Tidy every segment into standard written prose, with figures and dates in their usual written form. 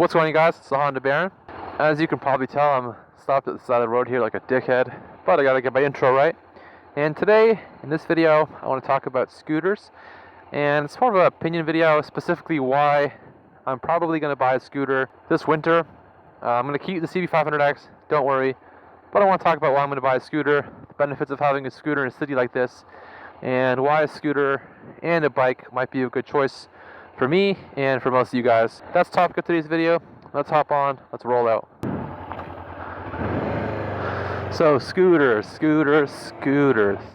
What's going on, guys? It's the Honda Baron. As you can probably tell, I'm stopped at the side of the road here like a dickhead, but I gotta get my intro right. And today, in this video, I want to talk about scooters, and it's more of an opinion video, specifically why I'm probably going to buy a scooter this winter. I'm going to keep the CB500X, don't worry, but I want to talk about why I'm going to buy a scooter, the benefits of having a scooter in a city like this, and why a scooter and a bike might be a good choice for me and for most of you guys. That's the topic of today's video. Let's hop on, let's roll out. So scooters.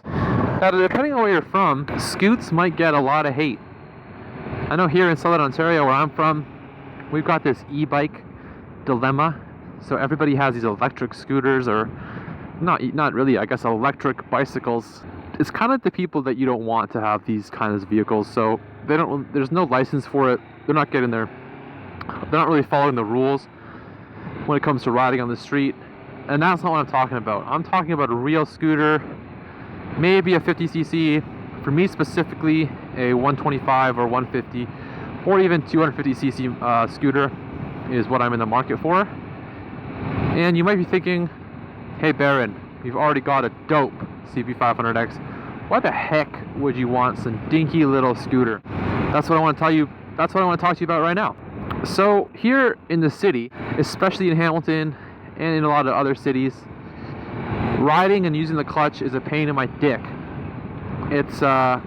Now, depending on where you're from, scoots might get a lot of hate. I know here in Southern Ontario, where I'm from, we've got this e-bike dilemma. So everybody has these electric scooters, or not really, I guess, electric bicycles. It's kind of the people that you don't want to have these kinds of vehicles. So there's no license for it. They're not really following the rules when it comes to riding on the street. And that's not what I'm talking about. I'm talking about a real scooter, maybe a 50cc, for me specifically a 125 or 150 or even 250cc scooter is what I'm in the market for. And you might be thinking, hey Baron, you've already got a dope CB500X. Why the heck would you want some dinky little scooter? That's what I want to tell you. That's what I want to talk to you about right now. So here in the city, especially in Hamilton and in a lot of other cities, riding and using the clutch is a pain in my dick. It's I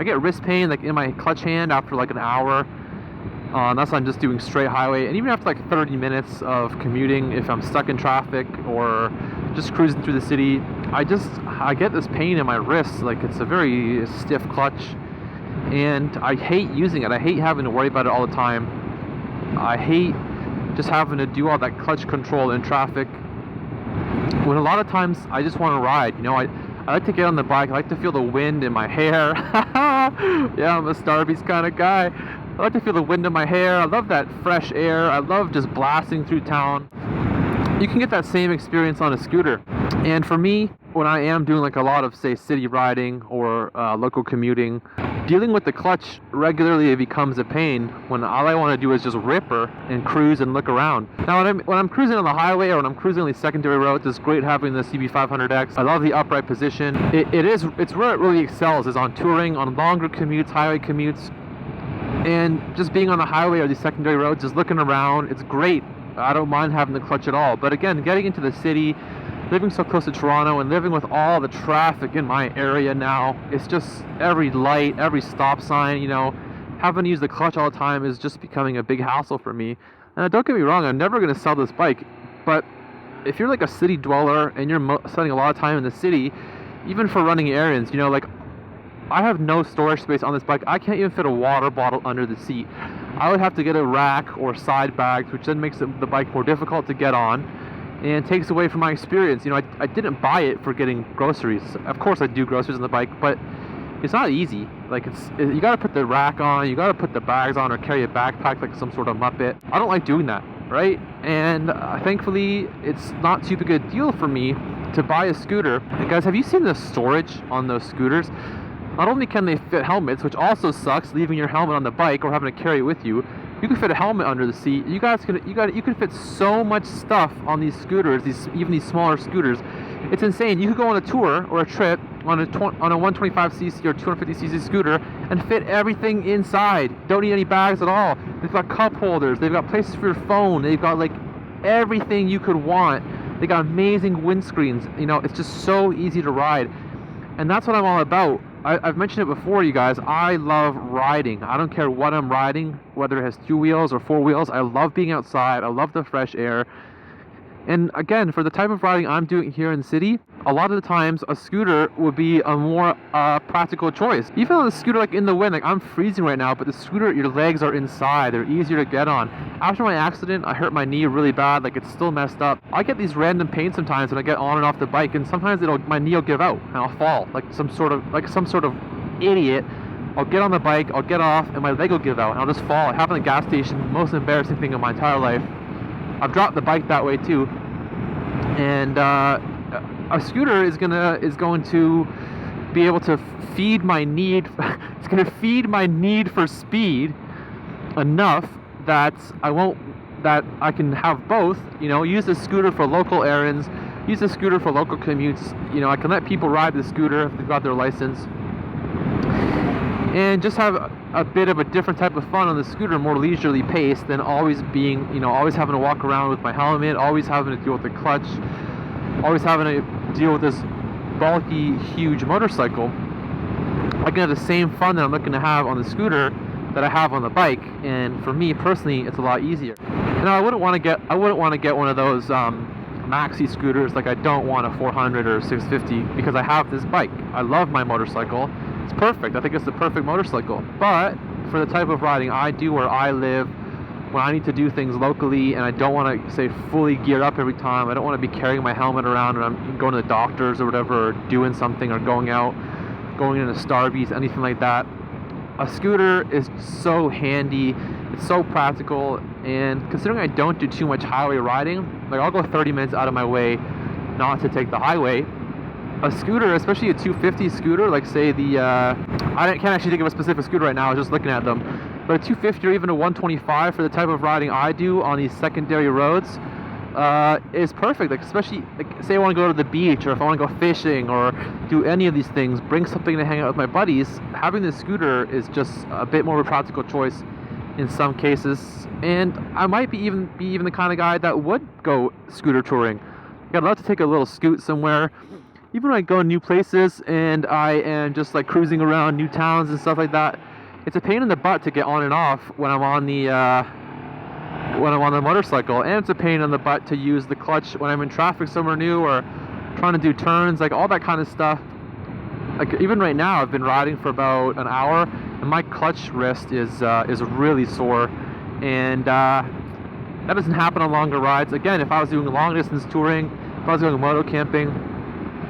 get wrist pain like in my clutch hand after like an hour. That's when I'm just doing straight highway, and even after like 30 minutes of commuting, if I'm stuck in traffic or just cruising through the city, I get this pain in my wrist. Like, it's a very stiff clutch, and I hate using it. I hate having to worry about it all the time. I hate just having to do all that clutch control in traffic, when a lot of times I just want to ride. You know, I like to get on the bike. I like to feel the wind in my hair. Yeah, I'm a Starbucks kind of guy. I like to feel the wind in my hair. I love that fresh air. I love just blasting through town. You can get that same experience on a scooter. And for me, when I am doing like a lot of, say, city riding or local commuting, dealing with the clutch regularly becomes a pain when all I want to do is just rip her and cruise and look around. Now, when I'm cruising on the highway or when I'm cruising on these secondary roads, it's great having the CB500X. I love the upright position. It's where it really excels, is on touring, on longer commutes, highway commutes, and just being on the highway or these secondary roads, just looking around. It's great. I don't mind having the clutch at all. But again, getting into the city, living so close to Toronto and living with all the traffic in my area now, it's just every light, every stop sign, you know, having to use the clutch all the time is just becoming a big hassle for me. And don't get me wrong, I'm never going to sell this bike, but if you're like a city dweller and you're spending a lot of time in the city, even for running errands, you know, like, I have no storage space on this bike. I can't even fit a water bottle under the seat. I would have to get a rack or side bags, which then makes the bike more difficult to get on and takes away from my experience. You know, I didn't buy it for getting groceries. Of course I do groceries on the bike, but it's not easy. Like, you gotta put the rack on, you gotta put the bags on, or carry a backpack like some sort of muppet. I don't like doing that, right? And thankfully, it's not too big a deal for me to buy a scooter. And guys, have you seen the storage on those scooters? Not only can they fit helmets, which also sucks, leaving your helmet on the bike or having to carry it with you. You can fit a helmet under the seat. You can fit so much stuff on these scooters, even these smaller scooters. It's insane. You could go on a tour or a trip on a 125cc or 250cc scooter and fit everything inside. Don't need any bags at all. They've got cup holders. They've got places for your phone. They've got like everything you could want. They got amazing windscreens. You know, it's just so easy to ride, and that's what I'm all about. I've mentioned it before, you guys. I love riding. I don't care what I'm riding, whether it has 2 wheels or 4 wheels. I love being outside. I love the fresh air. And again, for the type of riding I'm doing here in the city, a lot of the times a scooter would be a more practical choice. Even on the scooter, like in the wind, like I'm freezing right now, but the scooter, your legs are inside. They're easier to get on. After my accident, I hurt my knee really bad. Like, it's still messed up. I get these random pains sometimes when I get on and off the bike, and sometimes my knee will give out and I'll fall like some sort of idiot. I'll get on the bike, I'll get off, and my leg will give out, and I'll just fall. It happened at the gas station. Most embarrassing thing in my entire life. I've dropped the bike that way too. And a scooter is going to be able to feed my need. It's going to feed my need for speed enough that I won't that I can have both, you know, use the scooter for local errands, use the scooter for local commutes. You know, I can let people ride the scooter if they've got their license, and just have a bit of a different type of fun on the scooter, more leisurely pace than always being, you know, always having to walk around with my helmet, always having to deal with the clutch, always having to deal with this bulky, huge motorcycle. I can have the same fun that I'm looking to have on the scooter that I have on the bike, and for me personally, it's a lot easier. And I wouldn't want to get one of those maxi scooters. Like, I don't want a 400 or 650 because I have this bike. I love my motorcycle. It's perfect. I think it's the perfect motorcycle. But for the type of riding I do, where I live, when I need to do things locally, and I don't want to, say, fully gear up every time, I don't want to be carrying my helmet around when I'm going to the doctors or whatever, or doing something, or going out, going into Starbucks, anything like that. A scooter is so handy, it's so practical, and considering I don't do too much highway riding, like I'll go 30 minutes out of my way not to take the highway, a scooter, especially a 250 scooter, like say the, I can't actually think of a specific scooter right now, I was just looking at them, but a 250 or even a 125 for the type of riding I do on these secondary roads, is perfect. Like, especially, like, say I want to go to the beach, or if I want to go fishing, or do any of these things, bring something to hang out with my buddies, having this scooter is just a bit more of a practical choice in some cases. And I might be even the kind of guy that would go scooter touring. I'd love to take a little scoot somewhere, even when I go new places and I am just like cruising around new towns and stuff like that. It's a pain in the butt to get on and off when I'm on the motorcycle, and it's a pain in the butt to use the clutch when I'm in traffic somewhere new or trying to do turns, like all that kind of stuff. Like, even right now, I've been riding for about an hour, and my clutch wrist is really sore, and that doesn't happen on longer rides. Again, if I was doing long distance touring, if I was going moto camping,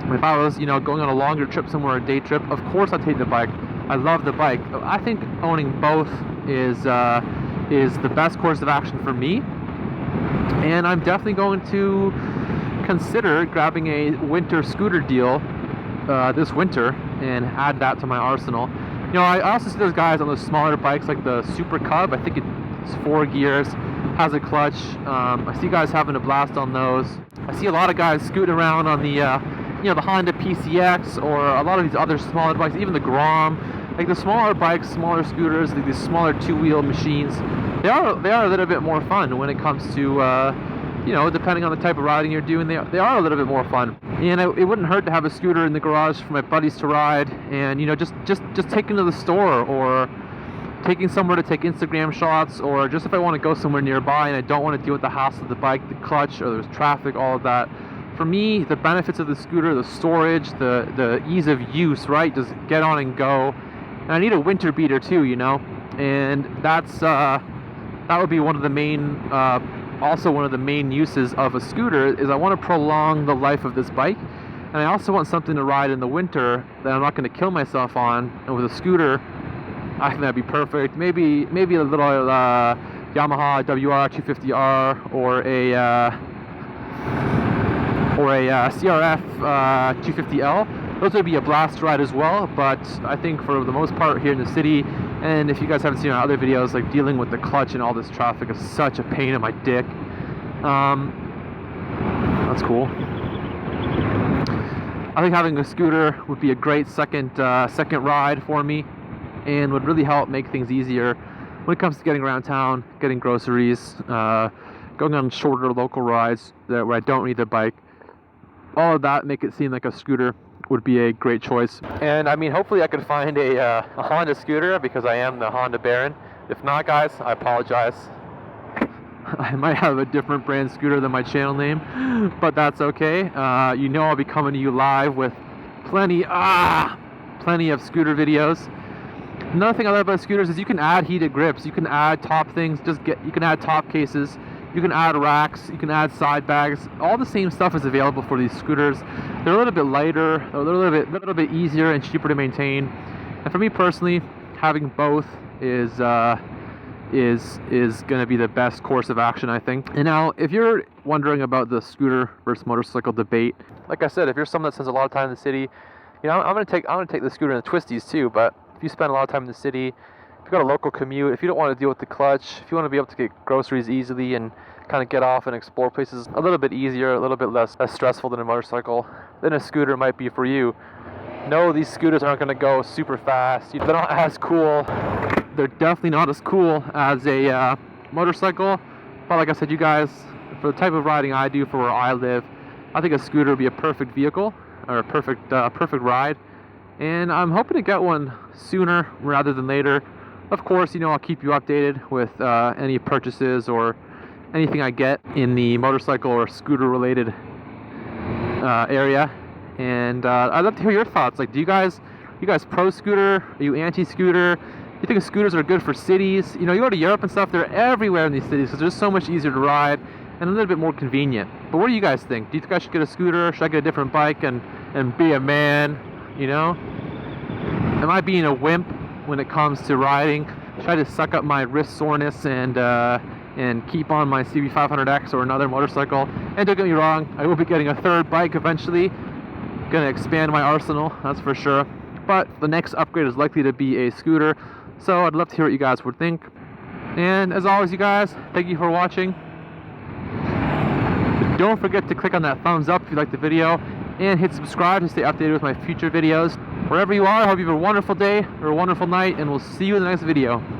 if I was, you know, going on a longer trip somewhere, a day trip, of course I'd take the bike. I love the bike. I think owning both is the best course of action for me, and I'm definitely going to consider grabbing a winter scooter deal this winter and add that to my arsenal. You know, I also see those guys on those smaller bikes, like the Super Cub. I think it's 4 gears, has a clutch. I see guys having a blast on those. I see a lot of guys scooting around on the you know, the Honda PCX, or a lot of these other smaller bikes, even the Grom. Like the smaller bikes, smaller scooters, like these smaller two-wheel machines, they are a little bit more fun when it comes to, you know, depending on the type of riding you're doing, they are a little bit more fun. And it wouldn't hurt to have a scooter in the garage for my buddies to ride, and, you know, just taking to the store, or taking somewhere to take Instagram shots, or just if I want to go somewhere nearby and I don't want to deal with the hassle of the bike, the clutch, or there's traffic, all of that. For me, the benefits of the scooter, the storage, the ease of use, right? Just get on and go. And I need a winter beater too, you know, and that's that would be one of the main, also one of the main uses of a scooter, is I want to prolong the life of this bike, and I also want something to ride in the winter that I'm not going to kill myself on. And with a scooter, I think that'd be perfect. Maybe a little Yamaha WR 250R or a CRF 250L. Those would be a blast ride as well, but I think for the most part here in the city, and if you guys haven't seen our other videos, like dealing with the clutch and all this traffic is such a pain in my dick. That's cool. I think having a scooter would be a great second ride for me, and would really help make things easier when it comes to getting around town, getting groceries, going on shorter local rides where I don't need the bike. All of that make it seem like a scooter would be a great choice. And I mean, hopefully I can find a Honda scooter, because I am the Honda Baron. If not, guys, I apologize. I might have a different brand scooter than my channel name, but that's okay. You know, I'll be coming to you live with plenty of scooter videos. Another thing I love about scooters is you can add heated grips, you can add top things, you can add top cases, you can add racks, you can add side bags. All the same stuff is available for these scooters. They're a little bit lighter, a little bit easier and cheaper to maintain. And for me personally, having both is going to be the best course of action, I think. And now, if you're wondering about the scooter versus motorcycle debate, like I said, if you're someone that spends a lot of time in the city, you know, I'm gonna take the scooter in the twisties too. But if you spend a lot of time in the city, you got a local commute, if you don't want to deal with the clutch, if you want to be able to get groceries easily and kind of get off and explore places a little bit easier, a little bit less stressful than a motorcycle, then a scooter might be for you. No, these scooters aren't going to go super fast. They're not as cool. They're definitely not as cool as a motorcycle. But like I said, you guys, for the type of riding I do, for where I live, I think a scooter would be a perfect vehicle, or a perfect ride. And I'm hoping to get one sooner rather than later. Of course, you know, I'll keep you updated with any purchases or anything I get in the motorcycle or scooter related area. And I'd love to hear your thoughts. Like, you guys pro scooter? Are you anti scooter? Do you think scooters are good for cities? You know, you go to Europe and stuff, they're everywhere in these cities because they're just so much easier to ride and a little bit more convenient. But what do you guys think? Do you think I should get a scooter? Should I get a different bike and be a man? You know? Am I being a wimp when it comes to riding? Try to suck up my wrist soreness and keep on my CB500X or another motorcycle. And don't get me wrong, I will be getting a third bike eventually. Gonna expand my arsenal, that's for sure. But the next upgrade is likely to be a scooter. So I'd love to hear what you guys would think. And as always, you guys, thank you for watching. Don't forget to click on that thumbs up if you like the video, and hit subscribe to stay updated with my future videos. Wherever you are, I hope you have a wonderful day or a wonderful night, and we'll see you in the next video.